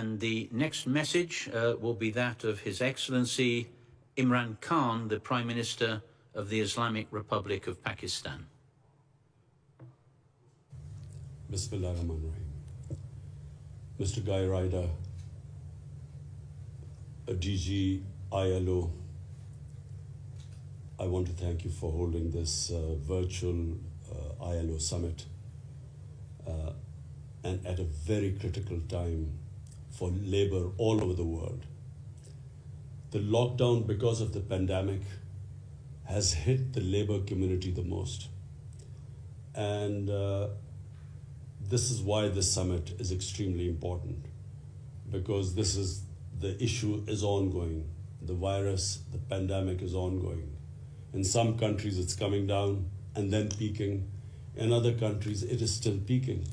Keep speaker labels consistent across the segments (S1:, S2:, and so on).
S1: And the next message will be that of His Excellency Imran Khan, the Prime Minister of the Islamic Republic of Pakistan.
S2: Bismillah ar-Rahman ar-Rahim. Mr. Guy Ryder, DG ILO, I want to thank you for holding this virtual ILO summit and at a very critical time for labor all over the world. The lockdown, because of the pandemic, has hit the labor community the most. And this is why this summit is extremely important, because the issue is ongoing. The virus, the pandemic is ongoing. In some countries it's coming down and then peaking. In other countries it is still peaking.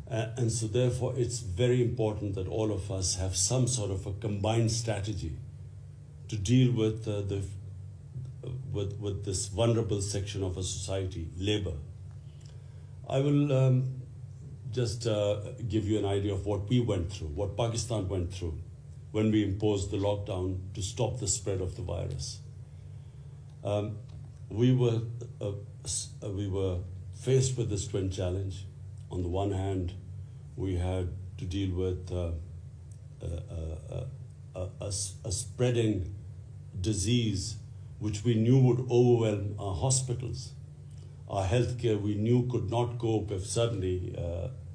S2: And so therefore it's very important that all of us have some sort of a combined strategy to deal with with this vulnerable section of a society, labor. I will just give you an idea of what we went through, what Pakistan went through when we imposed the lockdown to stop the spread of the virus. We were faced with this twin challenge. On the one hand, we had to deal with a spreading disease which we knew would overwhelm our hospitals. Our healthcare, we knew, could not cope if suddenly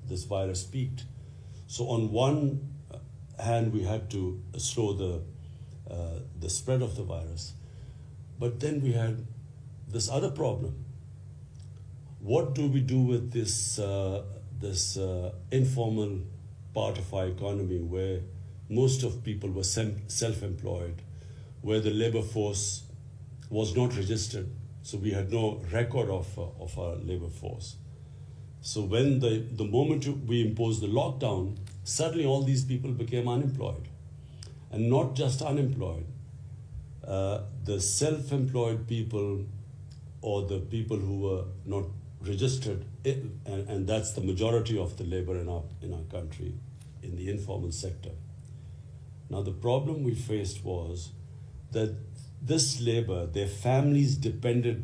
S2: this virus peaked. So on one hand, we had to slow the spread of the virus. But then we had this other problem. What do we do with this informal part of our economy where most of people were self-employed, where the labor force was not registered, so we had no record of our labor force. So when the moment we imposed the lockdown, suddenly all these people became unemployed. And not just unemployed, the self-employed people or the people who were not registered, and that's the majority of the labor in our country, in the informal sector. Now the problem we faced was that this labor, their families depended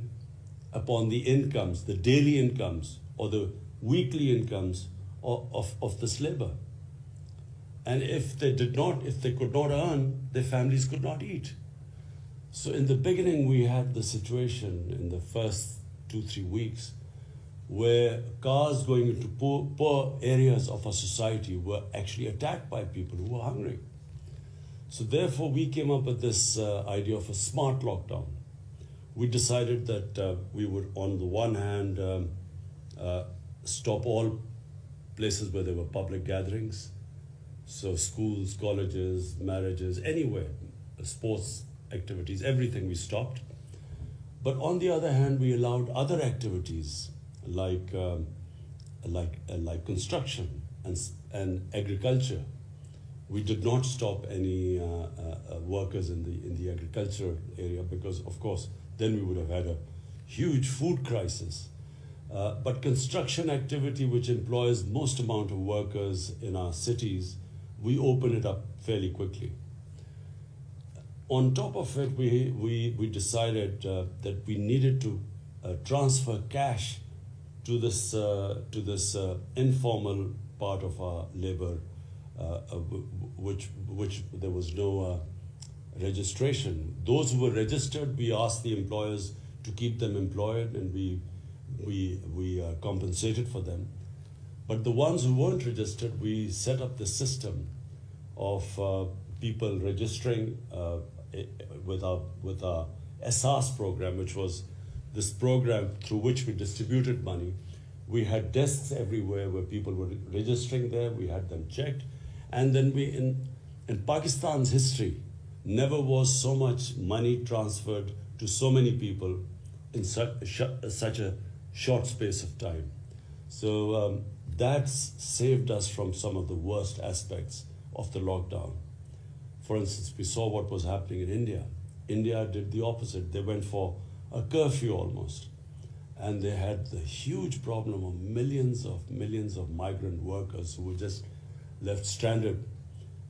S2: upon the incomes, the daily incomes or the weekly incomes of this labor. And if they could not earn, their families could not eat. So in the beginning, we had the situation in the first 2-3 weeks where cars going into poor areas of our society were actually attacked by people who were hungry. So therefore, we came up with this idea of a smart lockdown. We decided that we would, on the one hand, stop all places where there were public gatherings, so schools, colleges, marriages, anywhere, sports activities, everything we stopped. But on the other hand, we allowed other activities like construction and agriculture. We did not stop any workers in the agriculture area because, of course, then we would have had a huge food crisis. But construction activity, which employs most amount of workers in our cities, we open it up fairly quickly. On top of it, we decided that we needed to transfer cash to this informal part of our labor, which there was no registration. Those who were registered, we asked the employers to keep them employed, and we compensated for them. But the ones who weren't registered, we set up the system of people registering with our SAS program, which was this program through which we distributed money. We had desks everywhere where people were registering there. We had them checked. And then in Pakistan's history, never was so much money transferred to so many people in such a short space of time. So that's saved us from some of the worst aspects of the lockdown. For instance, we saw what was happening in India. India did the opposite. They went for a curfew almost. And they had the huge problem of millions of migrant workers who were just left stranded.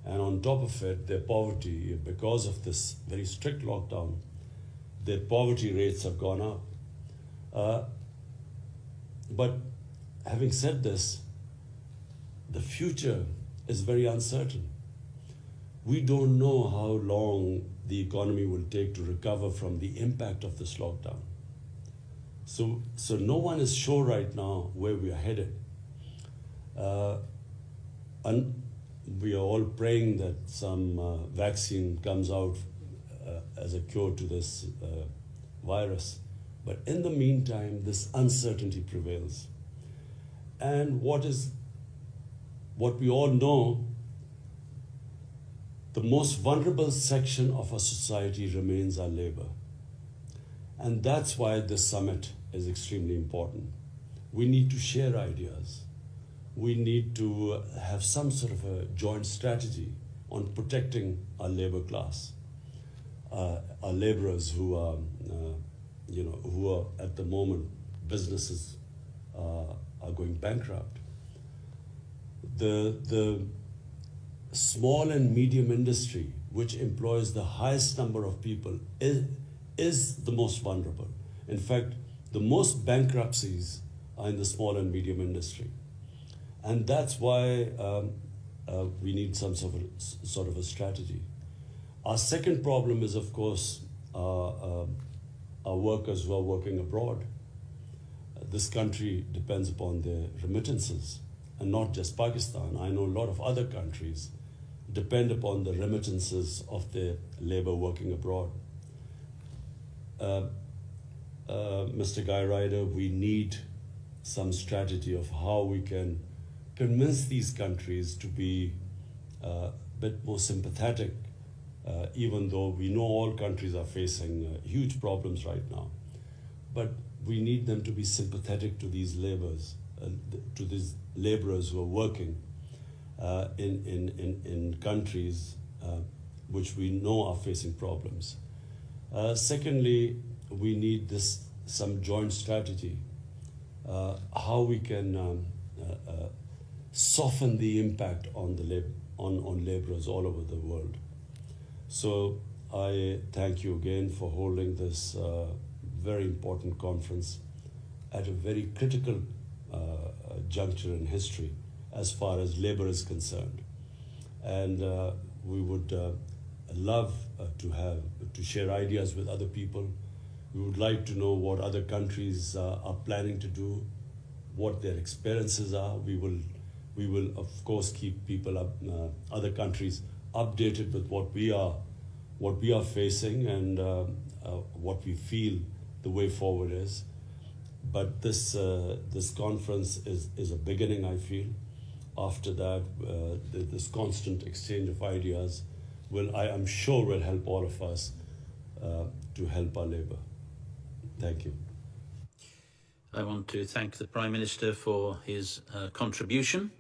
S2: And on top of it, their poverty, because of this very strict lockdown, their poverty rates have gone up. But having said this, the future is very uncertain. We don't know how long the economy will take to recover from the impact of this lockdown. So no one is sure right now where we are headed. And we are all praying that some vaccine comes out as a cure to this virus. But in the meantime, this uncertainty prevails. And what we all know, the most vulnerable section of our society remains our labor. And that's why this summit is extremely important. We need to share ideas. We need to have some sort of a joint strategy on protecting our labor class, our laborers who are at the moment, businesses are going bankrupt. The small and medium industry, which employs the highest number of people, is the most vulnerable. In fact, the most bankruptcies are in the small and medium industry. And that's why we need some sort of a strategy. Our second problem is, of course, our workers who are working abroad. This country depends upon their remittances, and not just Pakistan. I know a lot of other countries depend upon the remittances of their labor working abroad. Mr. Guy Ryder, we need some strategy of how we can convince these countries to be a bit more sympathetic, even though we know all countries are facing huge problems right now. But we need them to be sympathetic to these laborers, who are working in countries which we know are facing problems. Secondly, we need some joint strategy, how we can soften the impact on laborers all over the world. So I thank you again for holding this very important conference at a very critical juncture in history as far as labor is concerned. And we would love to share ideas with other people. We would like to know what other countries are planning to do, what their experiences are. We will of course keep people other countries updated with what we are facing and what we feel the way forward is. But this conference is a beginning, I feel. After that, this constant exchange of ideas I'm sure will help all of us to help our labor. Thank you.
S1: I want to thank the Prime Minister for his contribution.